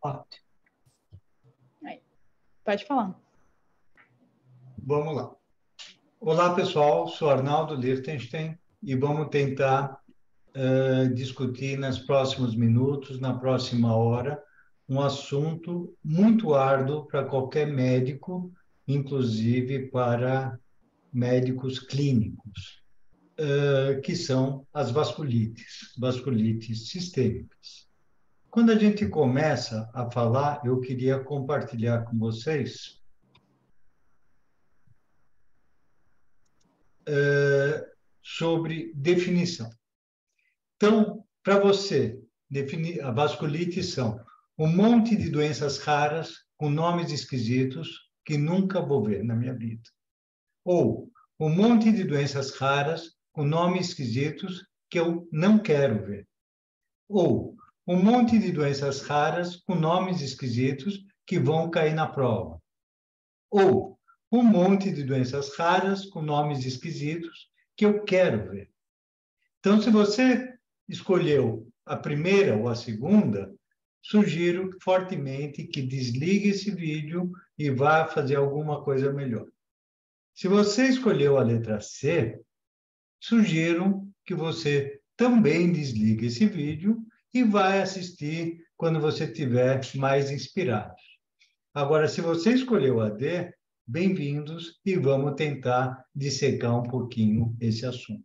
Pode. Aí. Pode falar. Vamos lá. Olá, pessoal. Sou Arnaldo Lichtenstein e vamos tentar discutir nos próximos minutos, na próxima hora, um assunto muito árduo para qualquer médico, inclusive para médicos clínicos, que são as vasculites sistêmicas. Quando a gente começa a falar, eu queria compartilhar com vocês sobre definição. Então, para você, definir a vasculite são um monte de doenças raras com nomes esquisitos que nunca vou ver na minha vida. Ou um monte de doenças raras com nomes esquisitos que eu não quero ver. Ou um monte de doenças raras com nomes esquisitos que vão cair na prova. Ou um monte de doenças raras com nomes esquisitos que eu quero ver. Então, se você escolheu a primeira ou a segunda, sugiro fortemente que desligue esse vídeo e vá fazer alguma coisa melhor. Se você escolheu a letra C, sugiro que você também desligue esse vídeo e vá assistir quando você estiver mais inspirado. Agora, se você escolheu a D, bem-vindos e vamos tentar dissecar um pouquinho esse assunto.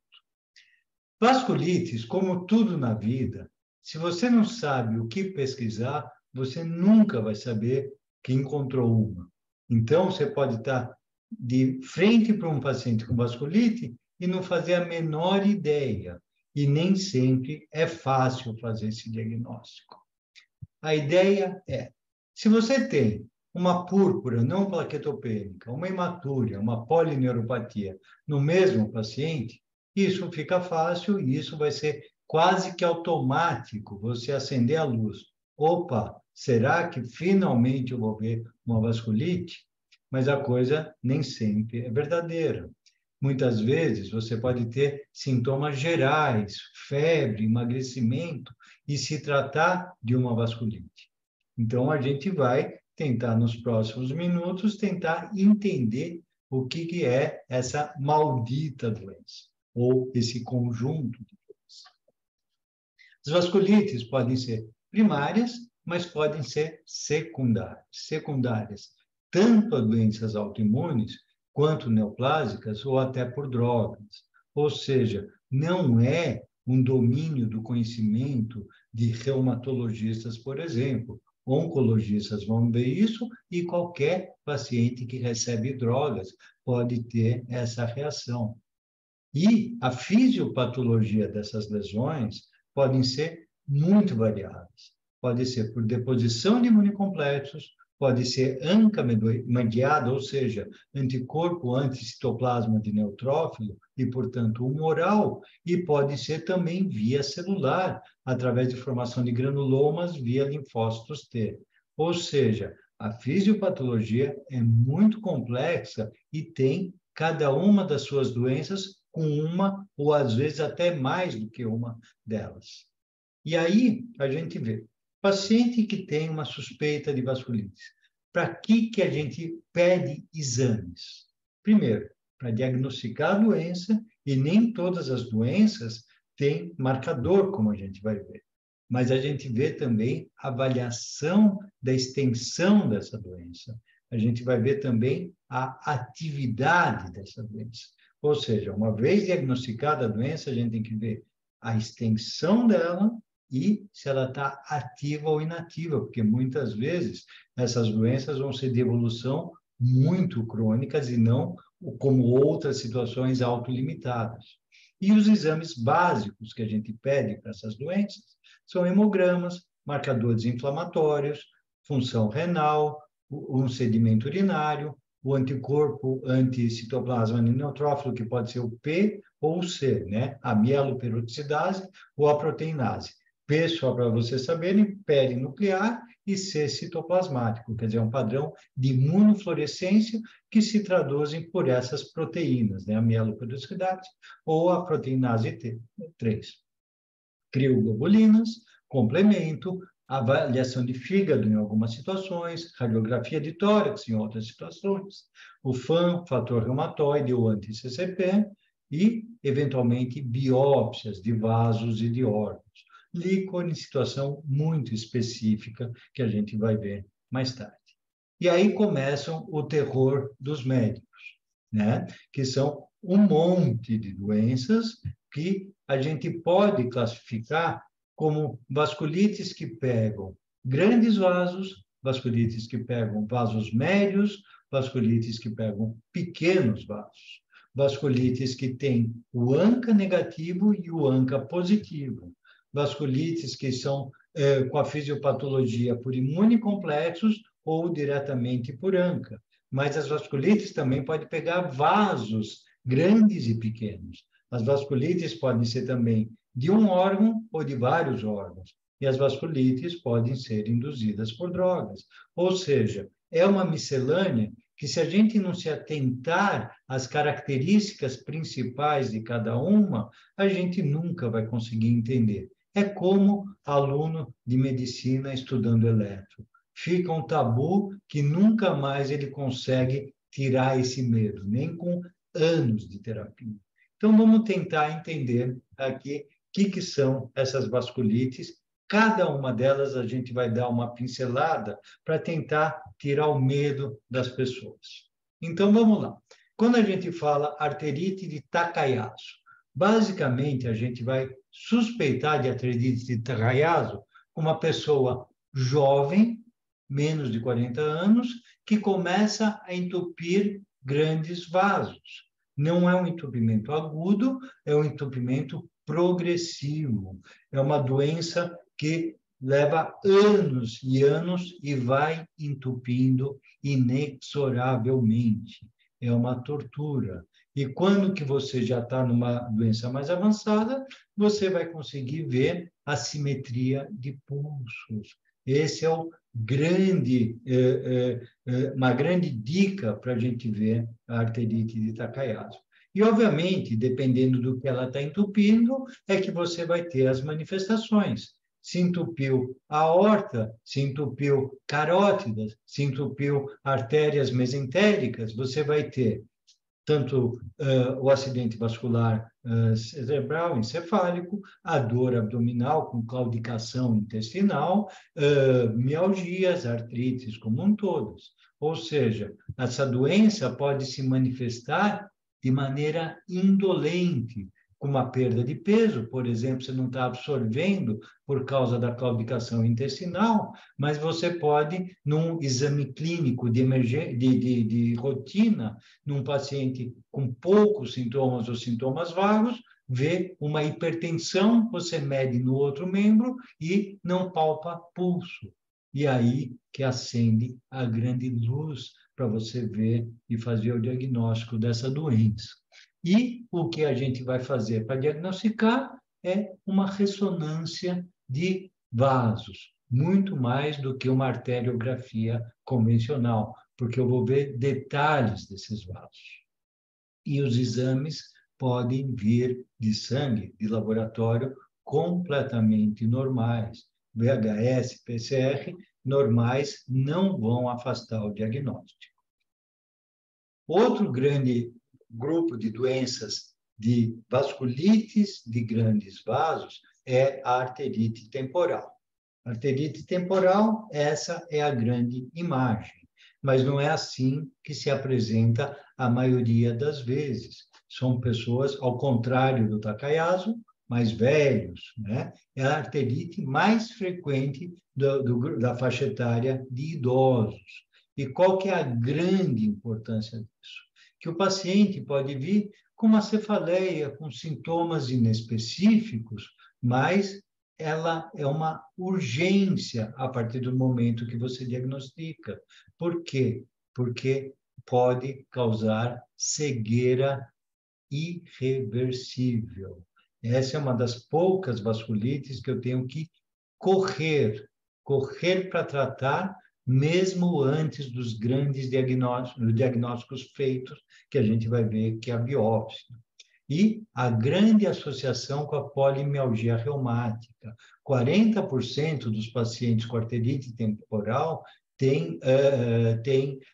Vasculites, como tudo na vida, se você não sabe o que pesquisar, você nunca vai saber que encontrou uma. Então, você pode estar de frente para um paciente com vasculite e não fazer a menor ideia. E nem sempre é fácil fazer esse diagnóstico. A ideia é, se você tem uma púrpura não plaquetopênica, uma hematúria, uma polineuropatia no mesmo paciente, isso fica fácil e isso vai ser quase que automático, você acender a luz. Opa, será que finalmente eu vou ver uma vasculite? Mas a coisa nem sempre é verdadeira. Muitas vezes você pode ter sintomas gerais, febre, emagrecimento, e se tratar de uma vasculite. Então, a gente vai tentar, nos próximos minutos, tentar entender o que é essa maldita doença, ou esse conjunto de doenças. As vasculites podem ser primárias, mas podem ser secundárias. Secundárias, tanto a doenças autoimunes, quanto neoplásicas, ou até por drogas. Ou seja, não é um domínio do conhecimento de reumatologistas, por exemplo. Oncologistas vão ver isso e qualquer paciente que recebe drogas pode ter essa reação. E a fisiopatologia dessas lesões podem ser muito variadas. Pode ser por deposição de imunocomplexos, pode ser ANCA-mediada, ou seja, anticorpo anticitoplasma de neutrófilo e, portanto, humoral, e pode ser também via celular, através de formação de granulomas via linfócitos T. Ou seja, a fisiopatologia é muito complexa e tem cada uma das suas doenças com uma ou às vezes até mais do que uma delas. E aí a gente vê paciente que tem uma suspeita de vasculite. Para que a gente pede exames? Primeiro, para diagnosticar a doença, e nem todas as doenças têm marcador, como a gente vai ver. Mas a gente vê também a avaliação da extensão dessa doença. A gente vai ver também a atividade dessa doença. Ou seja, uma vez diagnosticada a doença, a gente tem que ver a extensão dela e se ela está ativa ou inativa, porque muitas vezes essas doenças vão ser de evolução muito crônicas e não como outras situações autolimitadas. E os exames básicos que a gente pede para essas doenças são hemogramas, marcadores inflamatórios, função renal, um sedimento urinário, o anticorpo anticitoplasma de neutrófilo, que pode ser o P ou o C, né? A mieloperoxidase ou a proteinase. P, só para vocês saberem, perinuclear e C citoplasmático, quer dizer, um padrão de imunofluorescência que se traduzem por essas proteínas, né? A mieloperoxidase ou a proteinase T3. Crioglobulinas, complemento, avaliação de fígado em algumas situações, radiografia de tórax em outras situações, o FAM, fator reumatoide ou anti-CCP, e, eventualmente, biópsias de vasos e de órgãos. Líquor em situação muito específica que a gente vai ver mais tarde. E aí começam o terror dos médicos, né? Que são um monte de doenças que a gente pode classificar como vasculites que pegam grandes vasos, vasculites que pegam vasos médios, vasculites que pegam pequenos vasos, vasculites que têm o ANCA negativo e o ANCA positivo, vasculites que são com a fisiopatologia por imunocomplexos ou diretamente por ANCA. Mas as vasculites também podem pegar vasos grandes e pequenos. As vasculites podem ser também de um órgão ou de vários órgãos. E as vasculites podem ser induzidas por drogas. Ou seja, é uma miscelânea que, se a gente não se atentar às características principais de cada uma, a gente nunca vai conseguir entender. É como aluno de medicina estudando eletro. Fica um tabu que nunca mais ele consegue tirar esse medo, nem com anos de terapia. Então, vamos tentar entender aqui o que são essas vasculites. Cada uma delas a gente vai dar uma pincelada para tentar tirar o medo das pessoas. Então, vamos lá. Quando a gente fala arterite de Takayasu, basicamente a gente vai suspeitar de arterite de Takayasu uma pessoa jovem, menos de 40 anos, que começa a entupir grandes vasos. Não é um entupimento agudo, é um entupimento progressivo. É uma doença que leva anos e anos e vai entupindo inexoravelmente. É uma tortura. E quando que você já está numa doença mais avançada, você vai conseguir ver a simetria de pulsos. Esse é uma grande dica para a gente ver a arterite de Takayasu. E, obviamente, dependendo do que ela está entupindo, é que você vai ter as manifestações. Se entupiu a aorta, se entupiu carótidas, se entupiu artérias mesentéricas, você vai ter tanto o acidente vascular cerebral, encefálico, a dor abdominal com claudicação intestinal, mialgias, artrites como um todo. Ou seja, essa doença pode se manifestar de maneira indolente, com uma perda de peso, por exemplo, você não está absorvendo por causa da claudicação intestinal, mas você pode, num exame clínico de rotina, num paciente com poucos sintomas ou sintomas vagos, ver uma hipertensão, você mede no outro membro e não palpa pulso. E aí que acende a grande luz para você ver e fazer o diagnóstico dessa doença. E o que a gente vai fazer para diagnosticar é uma ressonância de vasos, muito mais do que uma arteriografia convencional, porque eu vou ver detalhes desses vasos. E os exames podem vir de sangue, de laboratório, completamente normais. VHS, PCR, normais, não vão afastar o diagnóstico. Outro grande grupo de doenças de vasculites de grandes vasos é a arterite temporal. Arterite temporal, essa é a grande imagem, mas não é assim que se apresenta a maioria das vezes. São pessoas, ao contrário do Takayasu, mais velhos, né? É a arterite mais frequente da faixa etária de idosos. E qual que é a grande importância disso? Que o paciente pode vir com uma cefaleia, com sintomas inespecíficos, mas ela é uma urgência a partir do momento que você diagnostica. Por quê? Porque pode causar cegueira irreversível. Essa é uma das poucas vasculites que eu tenho que correr para tratar, mesmo antes dos grandes diagnósticos feitos, que a gente vai ver que é a biópsia. e a grande associação com a polimialgia reumática. 40% dos pacientes com arterite temporal têm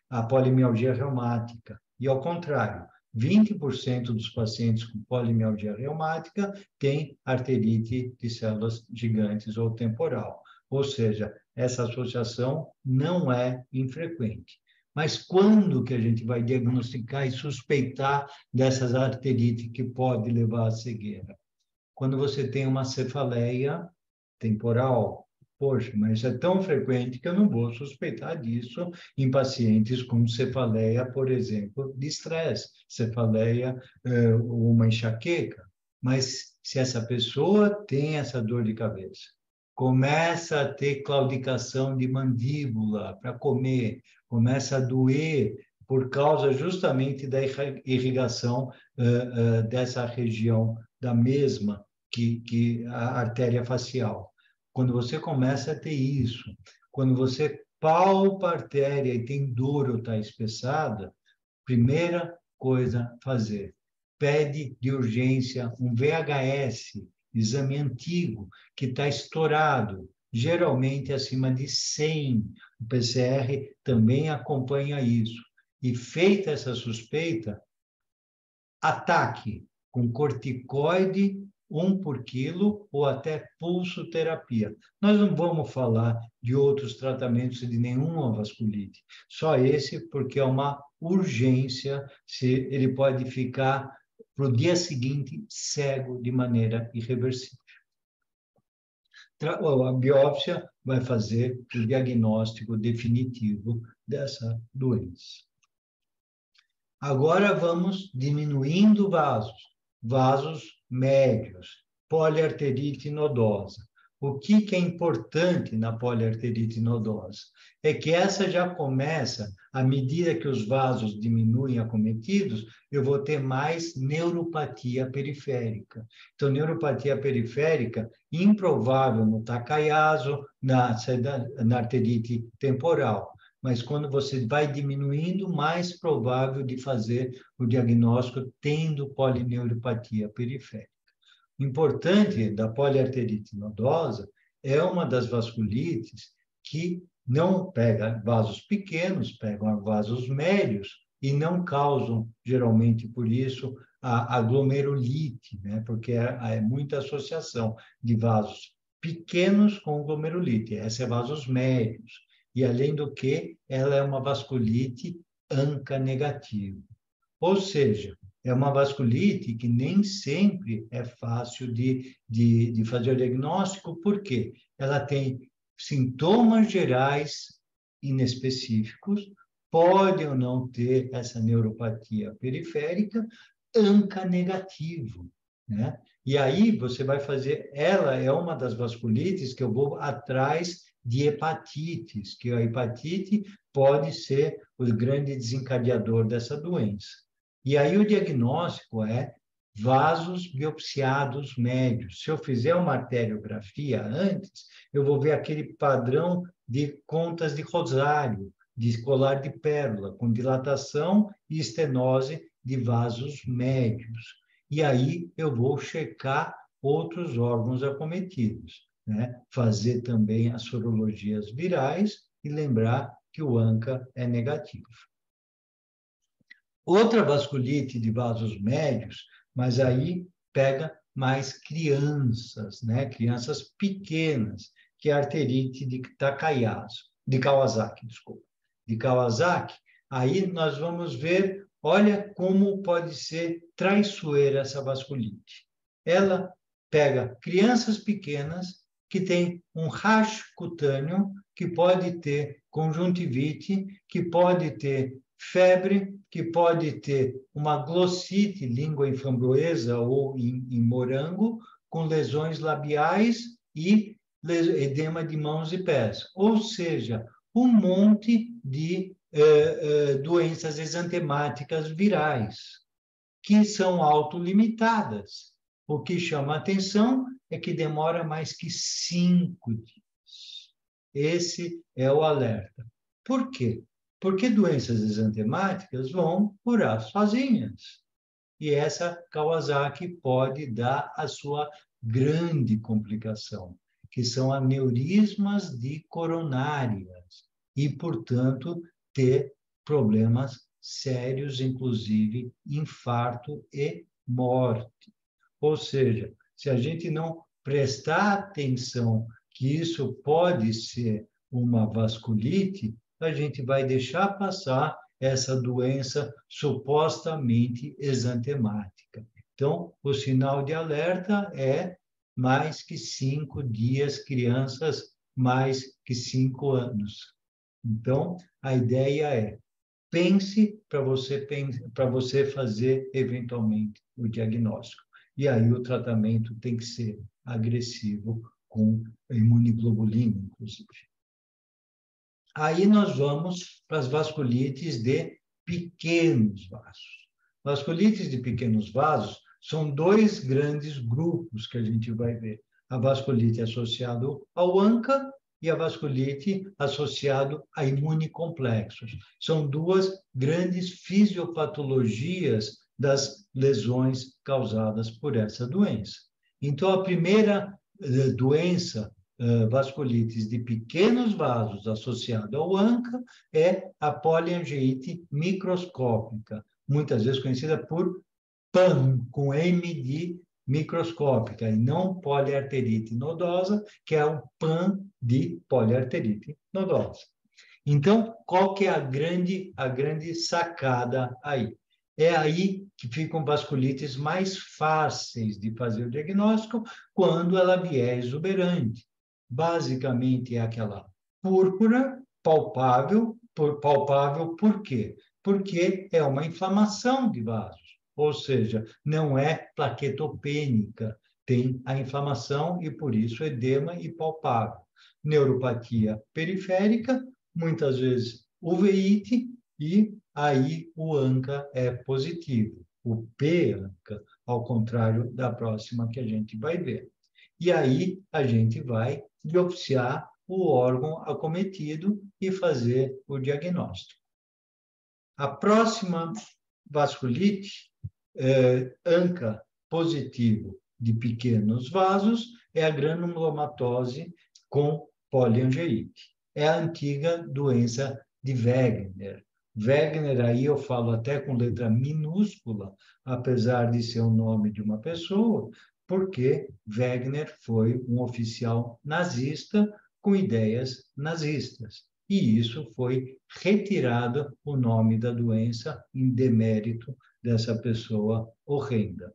a polimialgia reumática. E, ao contrário, 20% dos pacientes com polimialgia reumática têm arterite de células gigantes ou temporal. Ou seja, essa associação não é infrequente. Mas quando que a gente vai diagnosticar e suspeitar dessas arterites que pode levar à cegueira? Quando você tem uma cefaleia temporal. Poxa, mas é tão frequente que eu não vou suspeitar disso em pacientes com cefaleia, por exemplo, de estresse, cefaleia ou uma enxaqueca. Mas se essa pessoa tem essa dor de cabeça, começa a ter claudicação de mandíbula para comer, começa a doer por causa justamente da irrigação dessa região da mesma que a artéria facial. Quando você começa a ter isso, quando você palpa a artéria e tem dor ou está espessada, primeira coisa a fazer, pede de urgência um VHS, exame antigo, que está estourado, geralmente acima de 100. O PCR também acompanha isso. E feita essa suspeita, ataque com corticoide 1 por quilo ou até pulsoterapia. Nós não vamos falar de outros tratamentos de nenhuma vasculite, só esse porque é uma urgência, se ele pode ficar para o dia seguinte cego de maneira irreversível. A biópsia vai fazer o diagnóstico definitivo dessa doença. Agora vamos diminuindo vasos médios, poliarterite nodosa. O que é importante na poliarterite nodosa? É que essa já começa, à medida que os vasos diminuem acometidos, eu vou ter mais neuropatia periférica. Então, neuropatia periférica, improvável no Takayasu, na arterite temporal. Mas quando você vai diminuindo, mais provável de fazer o diagnóstico tendo polineuropatia periférica. O importante da poliarterite nodosa é uma das vasculites que não pega vasos pequenos, pegam vasos médios e não causam, geralmente por isso, a glomerulite, né? Porque é muita associação de vasos pequenos com glomerulite. Essa é vasos médios. E, além do que, ela é uma vasculite ANCA negativa. Ou seja, é uma vasculite que nem sempre é fácil de fazer o diagnóstico, porque ela tem sintomas gerais inespecíficos, pode ou não ter essa neuropatia periférica, ANCA negativo, né? E aí você vai fazer, ela é uma das vasculites que eu vou atrás de hepatites, que a hepatite pode ser o grande desencadeador dessa doença. E aí o diagnóstico é vasos biopsiados médios. Se eu fizer uma arteriografia antes, eu vou ver aquele padrão de contas de rosário, de colar de pérola, com dilatação e estenose de vasos médios. E aí eu vou checar outros órgãos acometidos, né? Fazer também as sorologias virais e lembrar que o ANCA é negativo. Outra vasculite de vasos médios, mas aí pega mais crianças, né? Crianças pequenas, que é a arterite de Kawasaki, desculpa. De Kawasaki, aí nós vamos ver, olha como pode ser traiçoeira essa vasculite. Ela pega crianças pequenas que têm um rash cutâneo, que pode ter conjuntivite, que pode ter febre, que pode ter uma glossite, língua em framboesa ou em morango, com lesões labiais e edema de mãos e pés. Ou seja, um monte de doenças exantemáticas virais, que são autolimitadas. O que chama a atenção é que demora mais que 5 dias. Esse é o alerta. Por quê? Porque doenças exantemáticas vão curar sozinhas. e essa Kawasaki pode dar a sua grande complicação, que são aneurismas de coronárias e, portanto, ter problemas sérios, inclusive infarto e morte. Ou seja, se a gente não prestar atenção que isso pode ser uma vasculite, a gente vai deixar passar essa doença supostamente exantemática. Então, o sinal de alerta é mais que 5 dias, crianças mais que 5 anos. Então, a ideia é pense para você fazer eventualmente o diagnóstico. E aí o tratamento tem que ser agressivo com imunoglobulina, inclusive. Aí nós vamos para as vasculites de pequenos vasos. Vasculites de pequenos vasos são dois grandes grupos que a gente vai ver. A vasculite associada ao ANCA e a vasculite associada a imunocomplexos. São duas grandes fisiopatologias das lesões causadas por essa doença. Então, a primeira doença vasculites de pequenos vasos associada ao ANCA é a poliangeite microscópica, muitas vezes conhecida por PAN, com M de microscópica, e não poliarterite nodosa, que é o PAN de poliarterite nodosa. Então, qual que é a grande sacada aí? É aí que ficam vasculites mais fáceis de fazer o diagnóstico quando ela vier exuberante. Basicamente é aquela púrpura palpável por quê? Porque é uma inflamação de vasos, ou seja, não é plaquetopênica, tem a inflamação e por isso edema e palpável. Neuropatia periférica, muitas vezes uveíte, e aí o ANCA é positivo, o P-ANCA, ao contrário da próxima que a gente vai ver. E aí a gente vai biopsiar o órgão acometido e fazer o diagnóstico. A próxima vasculite, ANCA positivo de pequenos vasos, é a granulomatose com poliangeite. É a antiga doença de Wegener. Wegener, aí eu falo até com letra minúscula, apesar de ser o nome de uma pessoa, porque Wegener foi um oficial nazista com ideias nazistas. E isso foi retirado o nome da doença em demérito dessa pessoa horrenda.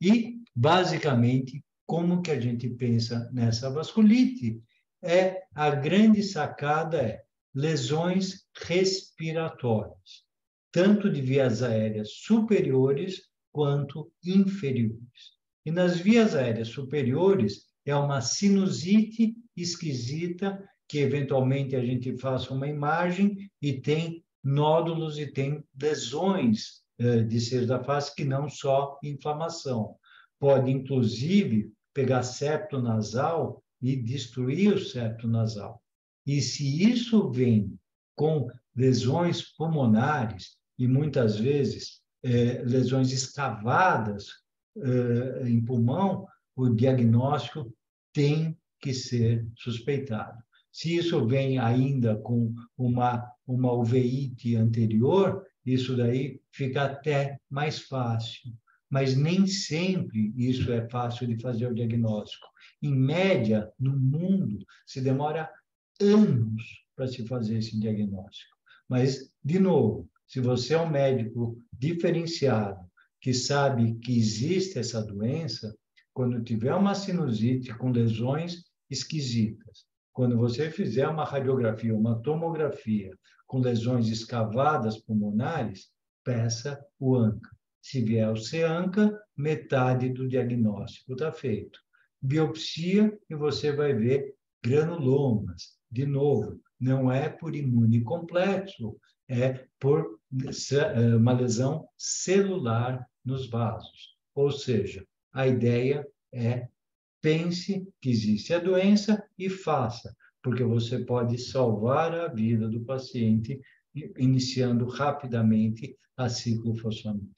E, basicamente, como que a gente pensa nessa vasculite? A grande sacada é lesões respiratórias, tanto de vias aéreas superiores quanto inferiores. E nas vias aéreas superiores é uma sinusite esquisita, que eventualmente a gente faça uma imagem e tem nódulos e tem lesões de seios da face que não só inflamação. Pode, inclusive, pegar septo nasal e destruir o septo nasal. E se isso vem com lesões pulmonares e muitas vezes lesões escavadas em pulmão, o diagnóstico tem que ser suspeitado. Se isso vem ainda com uma uveíte anterior, isso daí fica até mais fácil. Mas nem sempre isso é fácil de fazer o diagnóstico. Em média, no mundo, se demora anos para se fazer esse diagnóstico. Mas, de novo, se você é um médico diferenciado, que sabe que existe essa doença, quando tiver uma sinusite com lesões esquisitas, quando você fizer uma radiografia, uma tomografia com lesões escavadas pulmonares, peça o ANCA. Se vier o C-ANCA, metade do diagnóstico está feito. Biopsia e você vai ver granulomas. De novo, não é por imunocomplexo, é por uma lesão celular nos vasos. Ou seja, a ideia é pense que existe a doença e faça, porque você pode salvar a vida do paciente iniciando rapidamente a ciclofosfamida.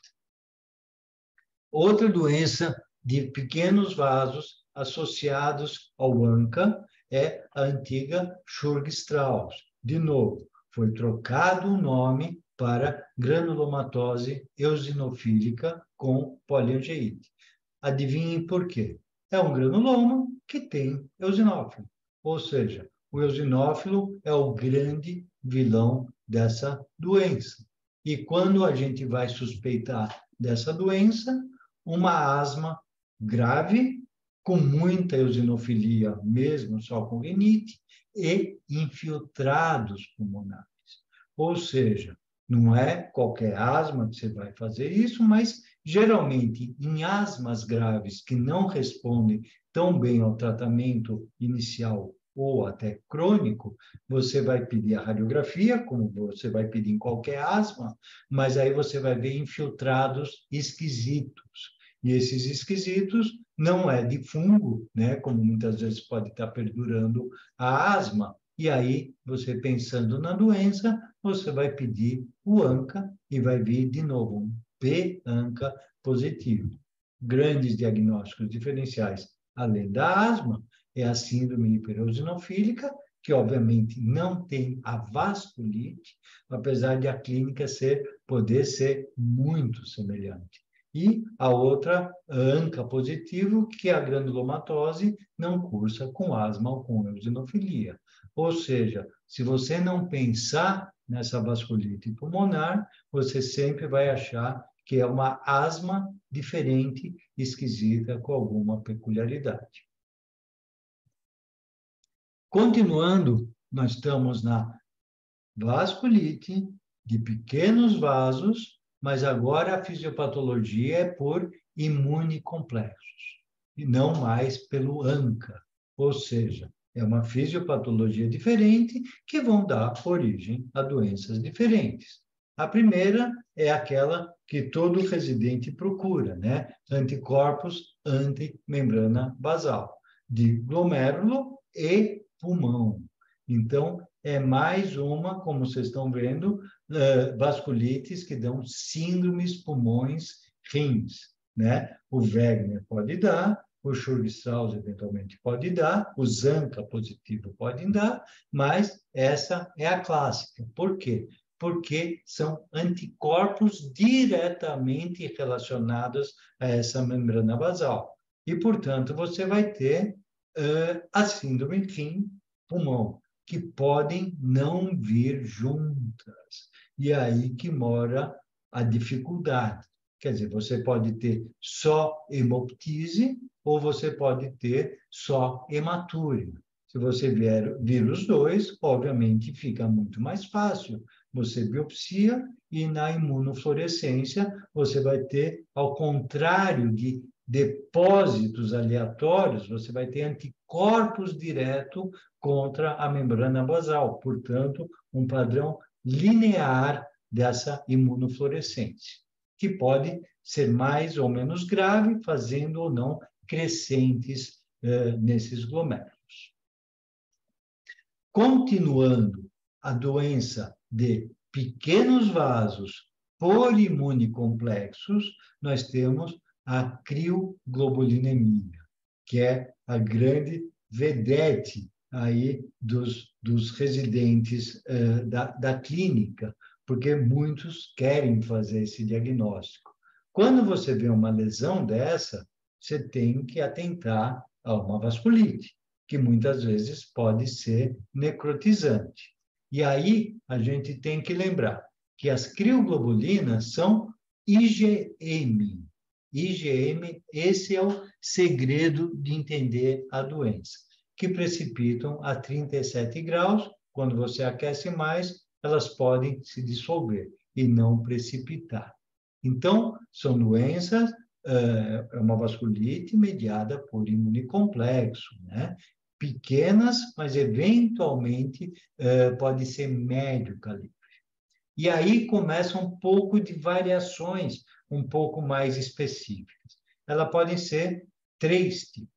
Outra doença de pequenos vasos associados ao ANCA é a antiga Churg-Strauss. De novo, foi trocado o nome para granulomatose eosinofílica com poliangeite. Adivinhem por quê? É um granuloma que tem eosinófilo, ou seja, o eosinófilo é o grande vilão dessa doença. E quando a gente vai suspeitar dessa doença, uma asma grave, com muita eosinofilia, mesmo só com rinite, e infiltrados pulmonares. Ou seja, não é qualquer asma que você vai fazer isso, mas geralmente em asmas graves que não respondem tão bem ao tratamento inicial ou até crônico, você vai pedir a radiografia, como você vai pedir em qualquer asma, mas aí você vai ver infiltrados esquisitos. E esses esquisitos não é de fungo, né, como muitas vezes pode estar perdurando a asma. E aí, você pensando na doença, você vai pedir o ANCA e vai vir de novo um P-ANCA positivo. Grandes diagnósticos diferenciais, além da asma, é a síndrome hipereosinofílica, que obviamente não tem a vasculite, apesar de a clínica poder ser muito semelhante. E a outra, ANCA positivo, que é a granulomatose, não cursa com asma ou com eosinofilia. Ou seja, se você não pensar nessa vasculite pulmonar, você sempre vai achar que é uma asma diferente, esquisita, com alguma peculiaridade. Continuando, nós estamos na vasculite de pequenos vasos, mas agora a fisiopatologia é por imunocomplexos, e não mais pelo ANCA, ou seja, é uma fisiopatologia diferente que vão dar origem a doenças diferentes. A primeira é aquela que todo residente procura, né? Anticorpos antimembrana basal, de glomérulo e pulmão. Então, é mais uma, como vocês estão vendo, vasculites que dão síndromes pulmões rins, né? O Wegener pode dar, o Churg-Strauss eventualmente pode dar, o Zanca positivo pode dar, mas essa é a clássica. Por quê? Porque são anticorpos diretamente relacionados a essa membrana basal. E, portanto, você vai ter a síndrome rim-pulmão, que podem não vir juntas. E aí que mora a dificuldade. Quer dizer, você pode ter só hemoptise ou você pode ter só hematúria. Se você vir os dois, obviamente fica muito mais fácil. Você biopsia e na imunofluorescência você vai ter, ao contrário de depósitos aleatórios, você vai ter anticorpos direto contra a membrana basal, portanto, um padrão linear dessa imunofluorescência, que pode ser mais ou menos grave, fazendo ou não crescentes nesses glomérulos. Continuando, a doença de pequenos vasos poliimunocomplexos, nós temos a crioglobulinemia, que é a grande vedete aí dos residentes da clínica, porque muitos querem fazer esse diagnóstico. Quando você vê uma lesão dessa, você tem que atentar a uma vasculite, que muitas vezes pode ser necrotizante. E aí a gente tem que lembrar que as crioglobulinas são IgM. IgM, esse é o segredo de entender a doença, que precipitam a 37 graus. Quando você aquece mais, elas podem se dissolver e não precipitar. Então, são doenças, é uma vasculite mediada por imunocomplexo, né? Pequenas, mas eventualmente pode ser médio calibre. E aí começa um pouco de variações um pouco mais específicas. Elas podem ser 3 tipos.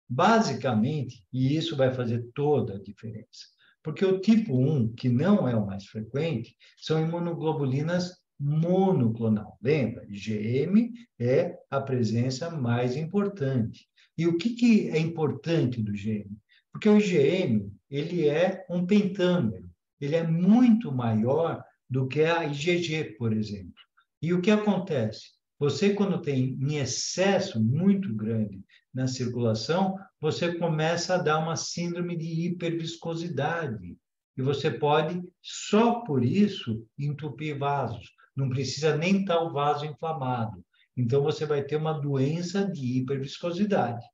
Basicamente, e isso vai fazer toda a diferença, porque o tipo 1, que não é o mais frequente, são imunoglobulinas monoclonal. Lembra? IgM é a presença mais importante. E o que é importante do IgM? Porque o IgM, ele é um pentâmero. Ele é muito maior do que a IgG, por exemplo. E o que acontece? Você, quando tem em excesso muito grande na circulação, você começa a dar uma síndrome de hiperviscosidade. E você pode, só por isso, entupir vasos. Não precisa nem estar o vaso inflamado. Então, você vai ter uma doença de hiperviscosidade.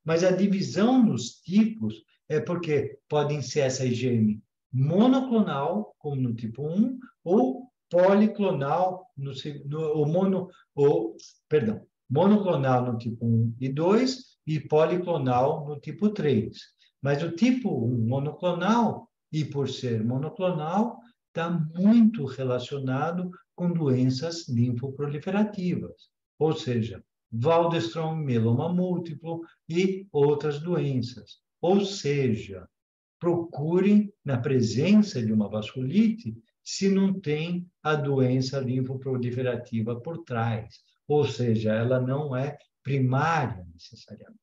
Mas a divisão nos tipos é porque podem ser essa IgM monoclonal, como no tipo 1, ou policlonal, monoclonal no tipo 1 e 2 e policlonal no tipo 3. Mas o tipo 1 monoclonal, e por ser monoclonal, está muito relacionado com doenças linfoproliferativas, ou seja, Waldenström, mieloma múltiplo e outras doenças. Ou seja, procurem, na presença de uma vasculite, se não tem a doença linfoproliferativa por trás. Ou seja, ela não é primária necessariamente.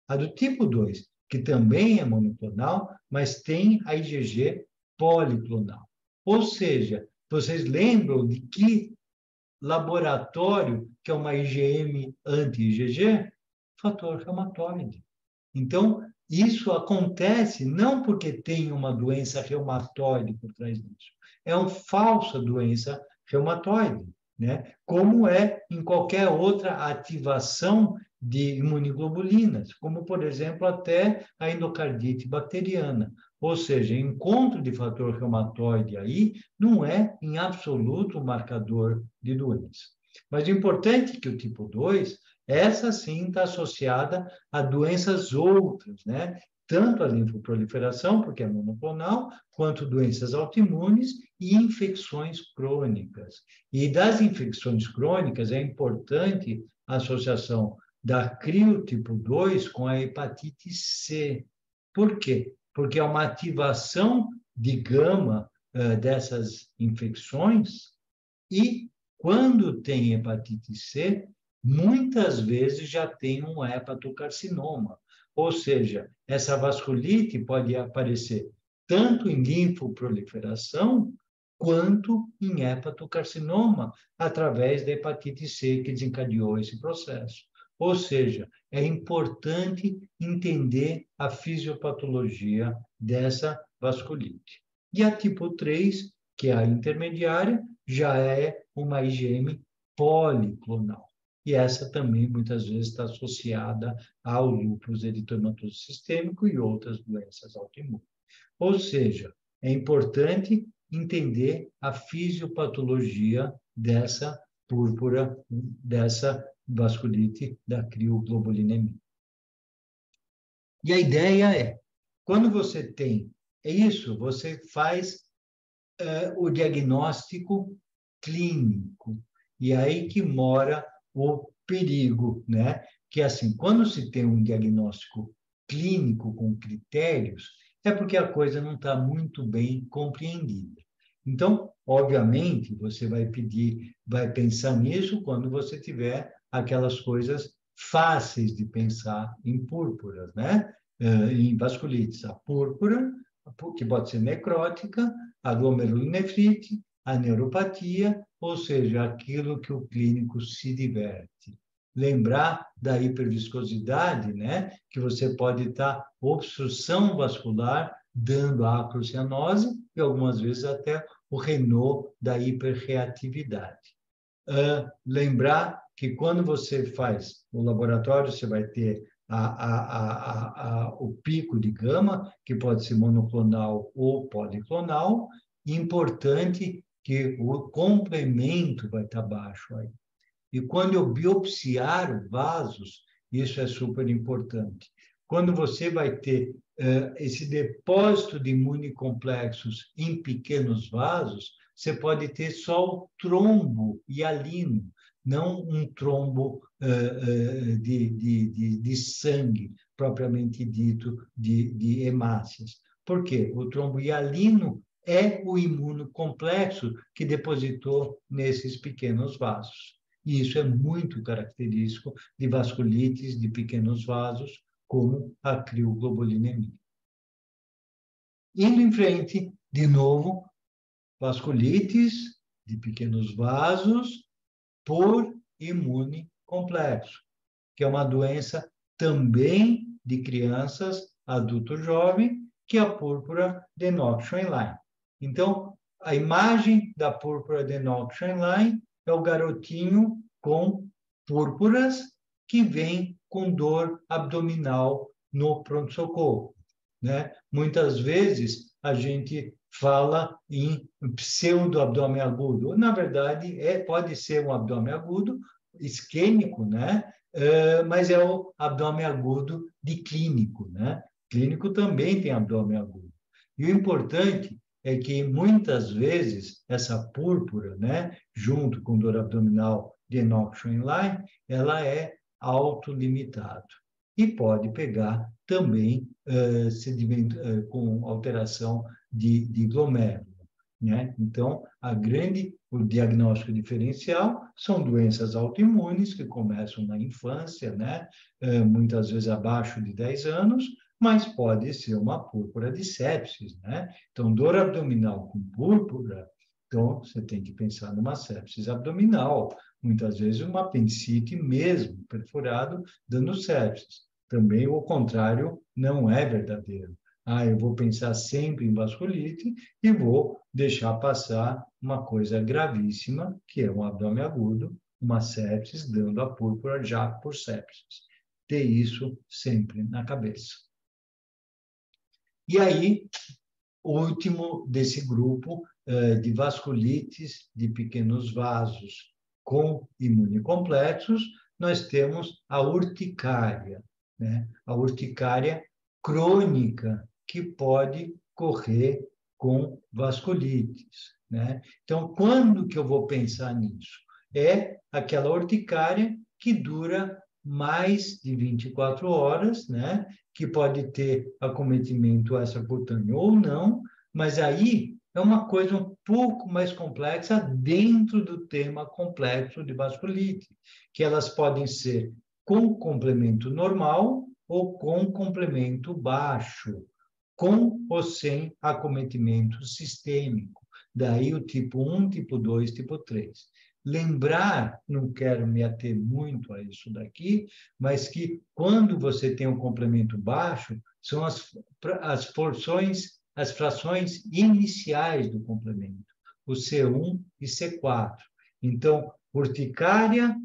A do tipo 2, que também é monoclonal, mas tem a IgG policlonal. Ou seja, vocês lembram de que laboratório que é uma IgM anti-IgG? Fator reumatoide. Então, isso acontece não porque tem uma doença reumatoide por trás disso. É uma falsa doença reumatoide, né? Como é em qualquer outra ativação de imunoglobulinas, como, por exemplo, até a endocardite bacteriana. Ou seja, encontro de fator reumatoide aí não é, em absoluto, um marcador de doença. Mas o importante é que o tipo 2, essa sim está associada a doenças outras, né? Tanto a linfoproliferação, porque é monoclonal, quanto doenças autoimunes e infecções crônicas. E das infecções crônicas é importante a associação da CRIO tipo 2 com a hepatite C. Por quê? Porque é uma ativação de gama dessas infecções e quando tem hepatite C, muitas vezes já tem um hepatocarcinoma. Ou seja, essa vasculite pode aparecer tanto em linfoproliferação quanto em hepatocarcinoma, através da hepatite C que desencadeou esse processo. Ou seja, é importante entender a fisiopatologia dessa vasculite. E a tipo 3, que é a intermediária, já é uma IgM policlonal. E essa também, muitas vezes, está associada ao lúpus eritematoso sistêmico e outras doenças autoimunes. Ou seja, é importante entender a fisiopatologia dessa púrpura, dessa vasculite da crioglobulinemia. E a ideia é, quando você tem isso, você faz o diagnóstico clínico. E aí que mora o perigo, né? Que assim, quando se tem um diagnóstico clínico com critérios, é porque a coisa não está muito bem compreendida. Então, obviamente, você vai pedir, vai pensar nisso quando você tiver aquelas coisas fáceis de pensar em púrpuras, né? Em vasculites. A púrpura, que pode ser necrótica, a glomerulonefrite, a neuropatia, ou seja, aquilo que o clínico se diverte. Lembrar da hiperviscosidade, né? Que você pode estar obstrução vascular, dando a acrocianose e algumas vezes até o Renault da hiperreatividade. Lembrar que quando você faz o laboratório, você vai ter o pico de gama, que pode ser monoclonal ou policlonal. Importante que o complemento vai estar baixo aí. E quando eu biopsiar vasos, isso é super importante. Quando você vai ter esse depósito de imunocomplexos em pequenos vasos, você pode ter só o trombo hialino, não um trombo de sangue, propriamente dito, de hemácias. Por quê? O trombo hialino é o imunocomplexo que depositou nesses pequenos vasos. E isso é muito característico de vasculites de pequenos vasos, como a crioglobulinemia. Indo em frente, de novo, vasculites de pequenos vasos por imune complexo, que é uma doença também de crianças, adulto jovem, que é a púrpura de Knox-Schoenlein. Então, a imagem da púrpura de Knox-Schoenlein é o garotinho com púrpuras que vem com dor abdominal no pronto-socorro, né? Muitas vezes a gente fala em pseudo-abdômen agudo. Na verdade, pode ser um abdômen agudo, isquêmico, né? Mas é o abdômen agudo de clínico, né? Clínico também tem abdômen agudo. E o importante é que, muitas vezes, essa púrpura, né, junto com dor abdominal de Knox-Schoenlein, ela é autolimitada. E pode pegar também sedimento, com alteração de glomérulo, né? Então, o diagnóstico diferencial são doenças autoimunes que começam na infância, né? Muitas vezes abaixo de 10 anos, mas pode ser uma púrpura de sepsis, né? Então, dor abdominal com púrpura, então você tem que pensar numa sepsis abdominal, muitas vezes uma apendicite mesmo, perfurado, dando sepsis. Também o contrário não é verdadeiro. Eu vou pensar sempre em vasculite e vou deixar passar uma coisa gravíssima, que é um abdômen agudo, uma sepsis, dando a púrpura já por sepsis. Ter isso sempre na cabeça. E aí, o último desse grupo de vasculites de pequenos vasos com imunocomplexos, nós temos a urticária, né? A urticária crônica, que pode correr com vasculites, né? Então, quando que eu vou pensar nisso? É aquela urticária que dura mais de 24 horas, né? Que pode ter acometimento extracutâneo ou não, mas aí é uma coisa um pouco mais complexa dentro do tema complexo de vasculite, que elas podem ser com complemento normal ou com complemento baixo, com ou sem acometimento sistêmico. Daí o tipo 1, tipo 2, tipo 3. Lembrar, não quero me ater muito a isso daqui, mas que quando você tem um complemento baixo, são as porções, as frações iniciais do complemento, o C1 e C4. Então, urticária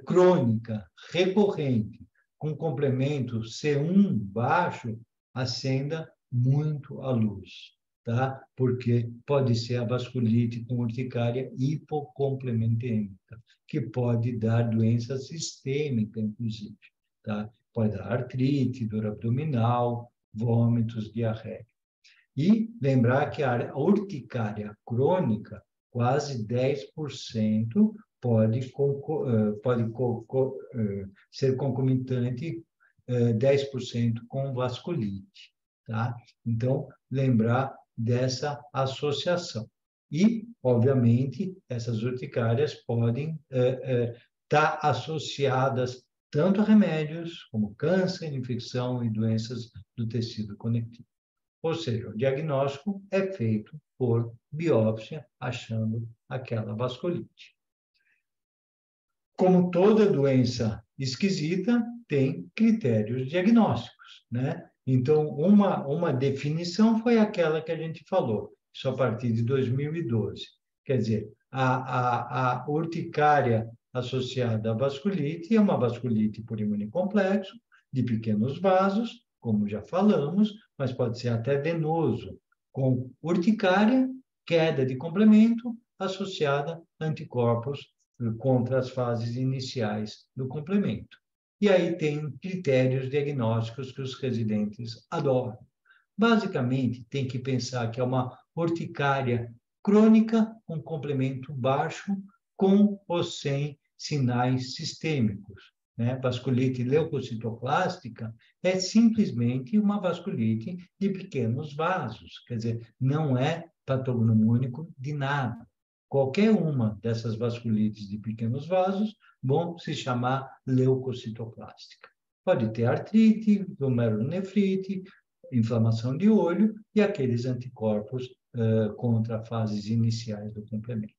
crônica, recorrente, com complemento C1 baixo, acenda muito a luz, tá? Porque pode ser a vasculite com urticária hipocomplementêmica, que pode dar doença sistêmica, inclusive, tá? Pode dar artrite, dor abdominal, vômitos, diarreia. E lembrar que a urticária crônica, quase 10% pode ser concomitante 10% com vasculite, tá? Então, lembrar dessa associação. E, obviamente, essas urticárias podem estar associadas tanto a remédios como câncer, infecção e doenças do tecido conectivo. Ou seja, o diagnóstico é feito por biópsia, achando aquela vasculite. Como toda doença esquisita, tem critérios diagnósticos, né? Então, uma definição foi aquela que a gente falou, isso a partir de 2012. Quer dizer, a urticária associada à vasculite é uma vasculite por imunocomplexo, de pequenos vasos, como já falamos, mas pode ser até venoso, com urticária, queda de complemento associada a anticorpos contra as fases iniciais do complemento. E aí tem critérios diagnósticos que os residentes adoram. Basicamente, tem que pensar que é uma urticária crônica com complemento baixo, com ou sem sinais sistêmicos. né? Vasculite leucocitoclástica é simplesmente uma vasculite de pequenos vasos, quer dizer, não é patognomônico de nada. Qualquer uma dessas vasculites de pequenos vasos vão se chamar leucocitoclástica. Pode ter artrite, glomerulonefrite, inflamação de olho e aqueles anticorpos contra fases iniciais do complemento.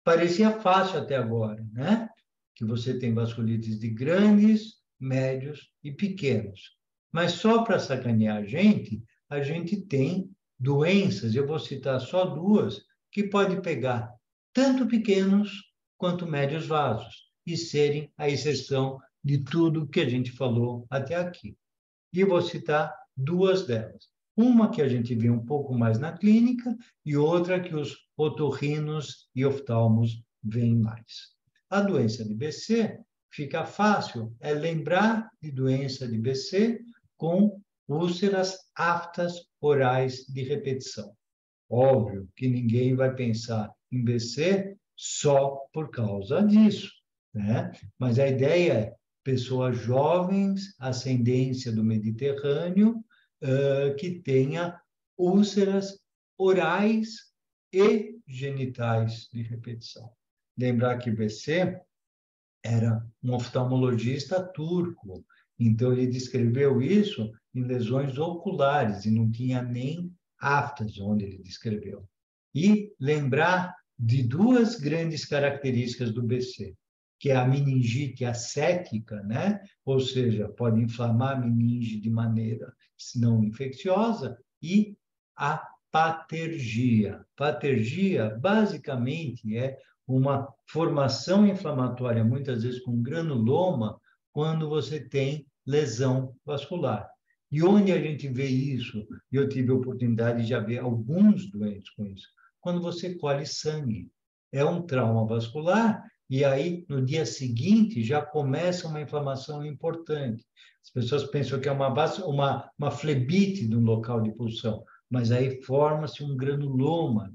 Parecia fácil até agora, né? Que você tem vasculites de grandes, médios e pequenos. Mas só para sacanear a gente tem doenças, eu vou citar só duas, que pode pegar tanto pequenos quanto médios vasos e serem a exceção de tudo que a gente falou até aqui. E eu vou citar duas delas. Uma que a gente vê um pouco mais na clínica e outra que os otorrinos e oftalmos veem mais. A doença de BC fica fácil, é lembrar de doença de BC com úlceras aftas orais de repetição. Óbvio que ninguém vai pensar em BC só por causa disso, né? Mas a ideia é pessoas jovens, ascendência do Mediterrâneo, que tenha úlceras orais e genitais de repetição. Lembrar que BC era um oftalmologista turco, então ele descreveu isso em lesões oculares e não tinha nem aftas onde ele descreveu. E lembrar de duas grandes características do BC, que é a meningite acética, né? Ou seja, pode inflamar a meninge de maneira não infecciosa, e a patergia. Patergia, basicamente, é uma formação inflamatória, muitas vezes com granuloma, quando você tem lesão vascular. E onde a gente vê isso? Eu tive a oportunidade de já ver alguns doentes com isso. Quando você colhe sangue. É um trauma vascular e aí, no dia seguinte, já começa uma inflamação importante. As pessoas pensam que é uma flebite no local de pulsão, mas aí forma-se um granuloma.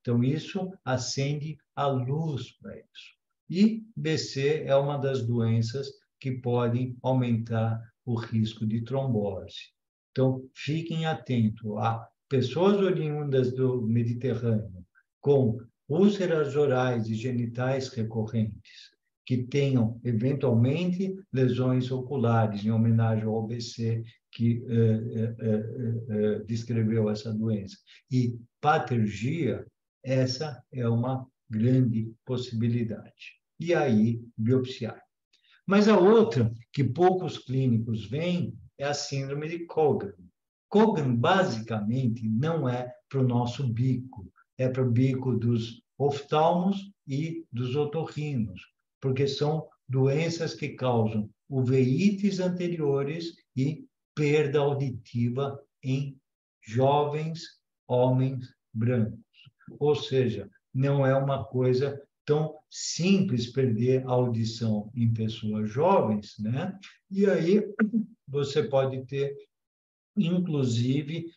Então, isso acende a luz para isso. E BC é uma das doenças que podem aumentar o risco de trombose. Então, fiquem atentos a pessoas oriundas do Mediterrâneo com úlceras orais e genitais recorrentes, que tenham, eventualmente, lesões oculares, em homenagem ao ABC que descreveu essa doença. E patergia, essa é uma grande possibilidade. E aí, biopsiar. Mas a outra, que poucos clínicos veem, é a síndrome de Cogan. Cogan, basicamente, não é para o nosso bico, é para o bico dos oftalmos e dos otorrinos, porque são doenças que causam uveites anteriores e perda auditiva em jovens homens brancos. Ou seja, não é uma coisa tão simples perder a audição em pessoas jovens, né? E aí você pode ter, inclusive,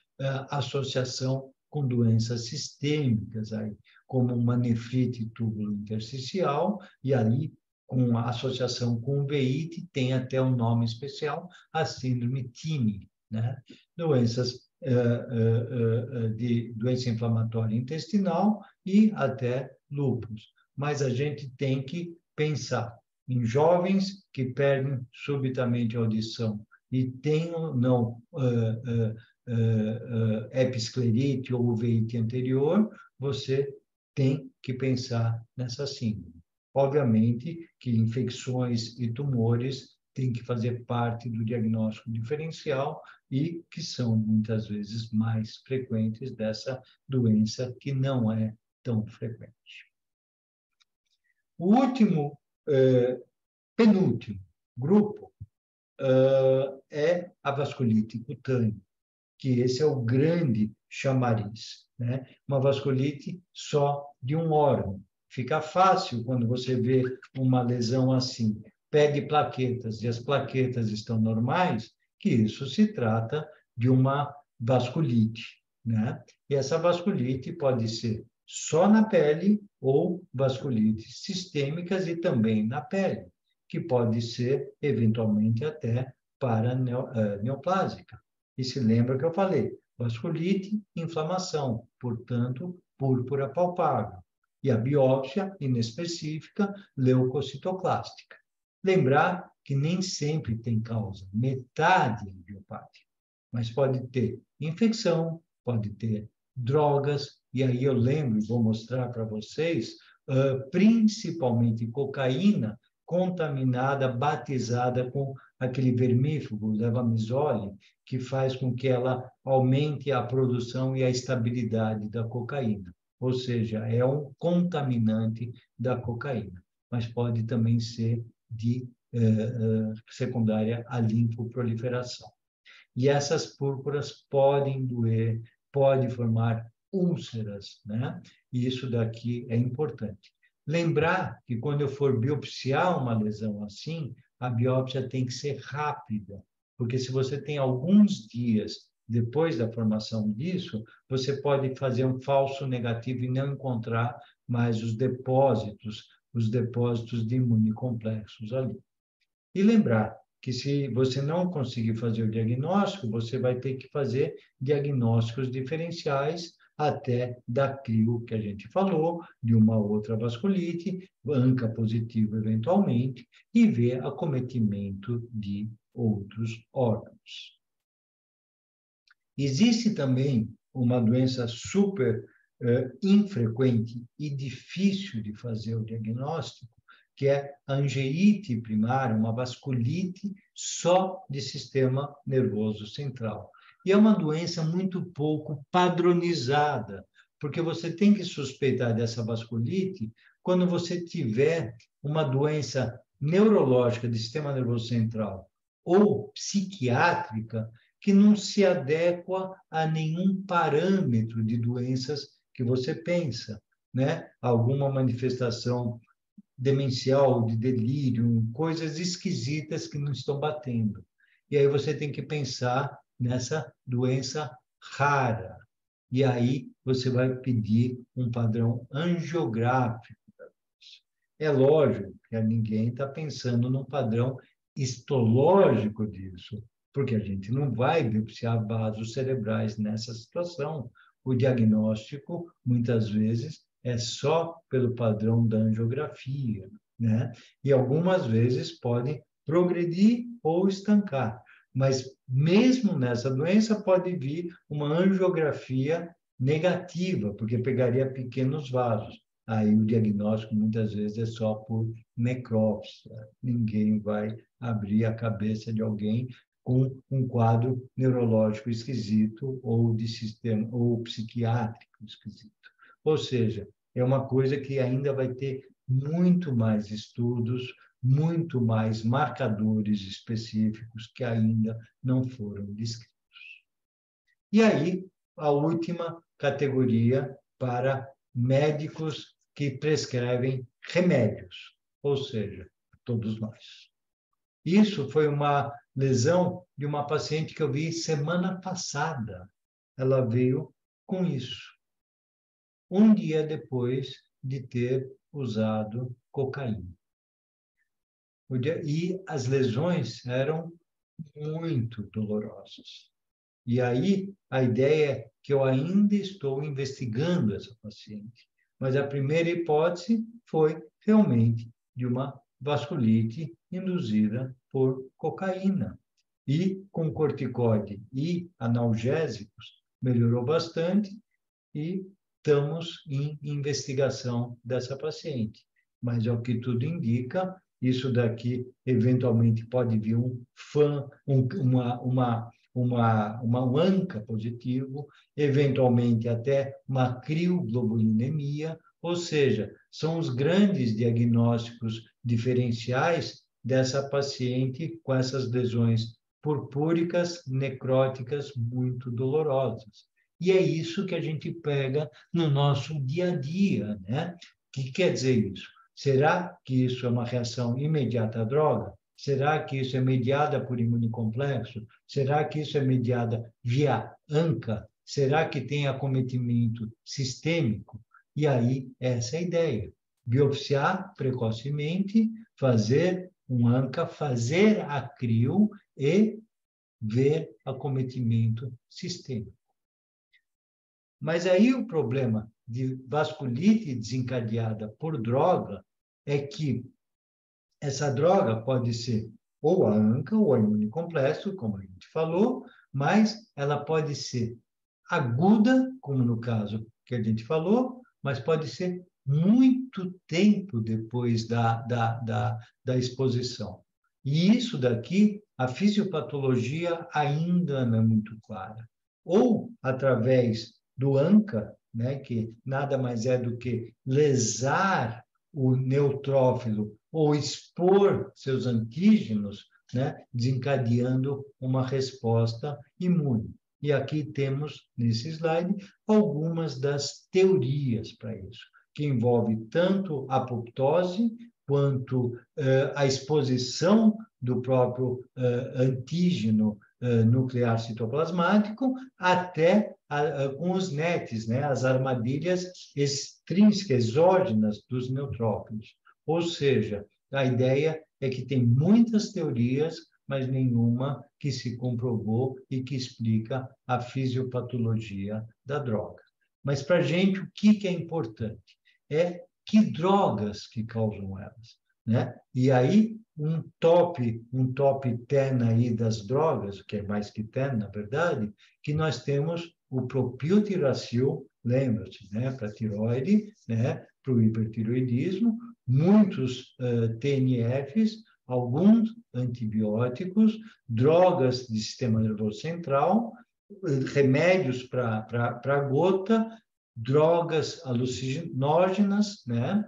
associação com doenças sistêmicas, aí, como uma nefrite túbulo-intersticial, e ali, com a associação com uveíte, tem até um nome especial, a síndrome TIMI, né? Doenças de doença inflamatória intestinal e até lúpus. Mas a gente tem que pensar em jovens que perdem subitamente a audição e tenham não episclerite ou uveíte anterior, você tem que pensar nessa síndrome. Obviamente que infecções e tumores têm que fazer parte do diagnóstico diferencial e que são muitas vezes mais frequentes dessa doença que não é tão frequente. O último, penúltimo grupo é a vasculite cutânea, que esse é o grande chamariz, né? Uma vasculite só de um órgão. Fica fácil quando você vê uma lesão assim, pegue plaquetas e as plaquetas estão normais, que isso se trata de uma vasculite, né? E essa vasculite pode ser só na pele ou vasculites sistêmicas e também na pele, que pode ser, eventualmente, até neoplásica. E se lembra que eu falei, vasculite, inflamação, portanto, púrpura palpável. E a biópsia inespecífica, leucocitoclástica. Lembrar que nem sempre tem causa, metade é idiopática, mas pode ter infecção, pode ter drogas, e aí eu lembro e vou mostrar para vocês, principalmente cocaína contaminada, batizada com aquele vermífugo, levamisole, que faz com que ela aumente a produção e a estabilidade da cocaína. Ou seja, é um contaminante da cocaína, mas pode também ser de secundária à linfoproliferação. E essas púrpuras podem doer, podem formar úlceras, né? E isso daqui é importante. Lembrar que quando eu for biopsiar uma lesão assim, a biópsia tem que ser rápida, porque se você tem alguns dias depois da formação disso, você pode fazer um falso negativo e não encontrar mais os depósitos de imunocomplexos ali. E lembrar que se você não conseguir fazer o diagnóstico, você vai ter que fazer diagnósticos diferenciais até da crio que a gente falou, de uma outra vasculite, ANCA positivo eventualmente, e ver acometimento de outros órgãos. Existe também uma doença super infrequente e difícil de fazer o diagnóstico, que é a angeite primária, uma vasculite só de sistema nervoso central. E é uma doença muito pouco padronizada, porque você tem que suspeitar dessa vasculite quando você tiver uma doença neurológica de sistema nervoso central ou psiquiátrica que não se adequa a nenhum parâmetro de doenças que você pensa, né? Alguma manifestação demencial, de delírio, coisas esquisitas que não estão batendo. E aí você tem que pensar nessa doença rara. E aí você vai pedir um padrão angiográfico. É lógico que ninguém está pensando num padrão histológico disso, porque a gente não vai biopsiar vasos cerebrais nessa situação. O diagnóstico, muitas vezes, é só pelo padrão da angiografia, né? E algumas vezes pode progredir ou estancar. Mas mesmo nessa doença pode vir uma angiografia negativa, porque pegaria pequenos vasos. Aí o diagnóstico muitas vezes é só por necrópsia. Ninguém vai abrir a cabeça de alguém com um quadro neurológico esquisito ou de sistema ou psiquiátrico esquisito. Ou seja, é uma coisa que ainda vai ter muito mais estudos, muito mais marcadores específicos que ainda não foram descritos. E aí, a última categoria para médicos que prescrevem remédios, ou seja, todos nós. Isso foi uma lesão de uma paciente que eu vi semana passada. Ela veio com isso, um dia depois de ter usado cocaína. E as lesões eram muito dolorosas. E aí, a ideia é que eu ainda estou investigando essa paciente. Mas a primeira hipótese foi realmente de uma vasculite induzida por cocaína. E com corticoide e analgésicos, melhorou bastante e estamos em investigação dessa paciente. Mas, ao que tudo indica, isso daqui eventualmente pode vir um ANCA positivo, eventualmente até uma crioglobulinemia, ou seja, são os grandes diagnósticos diferenciais dessa paciente com essas lesões purpúricas, necróticas, muito dolorosas. E é isso que a gente pega no nosso dia a dia, né? O que quer dizer isso? Será que isso é uma reação imediata à droga? Será que isso é mediada por imunocomplexo? Será que isso é mediada via ANCA? Será que tem acometimento sistêmico? E aí, essa é a ideia. Biopsiar precocemente, fazer um ANCA, fazer a CRIO e ver acometimento sistêmico. Mas aí o problema de vasculite desencadeada por droga é que essa droga pode ser ou a ANCA ou a imunocomplexo, como a gente falou, mas ela pode ser aguda, como no caso que a gente falou, mas pode ser muito tempo depois da exposição. E isso daqui, a fisiopatologia ainda não é muito clara. Ou através do ANCA, né, que nada mais é do que lesar o neutrófilo ou expor seus antígenos, né, desencadeando uma resposta imune. E aqui temos, nesse slide, algumas das teorias para isso, que envolve tanto a apoptose quanto a exposição do próprio antígeno nuclear citoplasmático, até com os NETs, né, as armadilhas extrínsecas, exógenas dos neutrófilos. Ou seja, a ideia é que tem muitas teorias, mas nenhuma que se comprovou e que explica a fisiopatologia da droga. Mas para a gente, o que é importante? É que drogas que causam elas, né? E aí, um top 10 aí das drogas, que é mais que 10, na verdade, que nós temos o propiltiracil, lembra-se, né? Para tiroide, né? Para o hipertiroidismo, muitos TNFs, alguns antibióticos, drogas de sistema nervoso central, remédios para gota, drogas alucinógenas, né?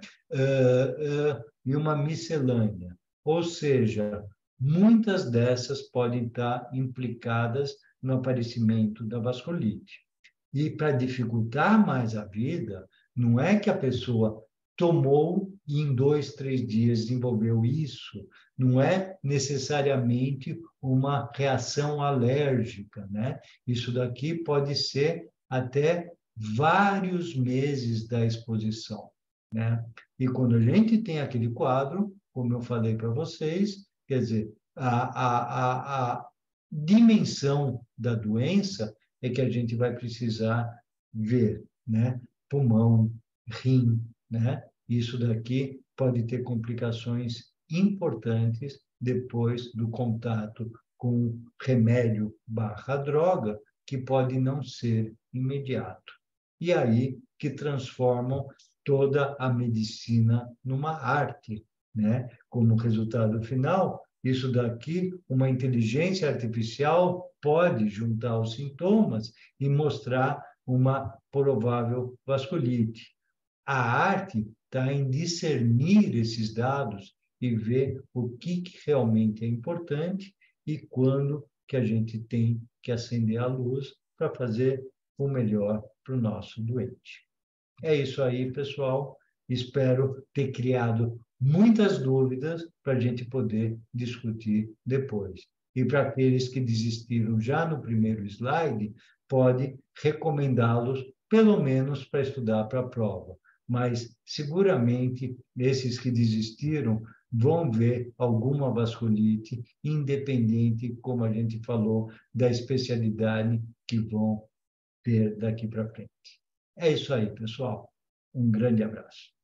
E uma miscelânea. Ou seja, muitas dessas podem estar implicadas no aparecimento da vasculite. E para dificultar mais a vida, não é que a pessoa tomou e em 2, 3 dias desenvolveu isso, não é necessariamente uma reação alérgica, né? Isso daqui pode ser até vários meses da exposição, né? E quando a gente tem aquele quadro, como eu falei para vocês, quer dizer, a dimensão da doença é que a gente vai precisar ver, né? Pulmão, rim, né? Isso daqui pode ter complicações importantes depois do contato com remédio / droga, que pode não ser imediato. E aí que transformam toda a medicina numa arte, né? Como resultado final, isso daqui, uma inteligência artificial pode juntar os sintomas e mostrar uma provável vasculite. A arte está em discernir esses dados e ver o que realmente é importante e quando que a gente tem que acender a luz para fazer o melhor para o nosso doente. É isso aí, pessoal. Espero ter criado muitas dúvidas para a gente poder discutir depois. E para aqueles que desistiram já no primeiro slide, pode recomendá-los, pelo menos para estudar para a prova. Mas, seguramente, esses que desistiram vão ver alguma vasculite, independente, como a gente falou, da especialidade que vão ter daqui para frente. É isso aí, pessoal. Um grande abraço.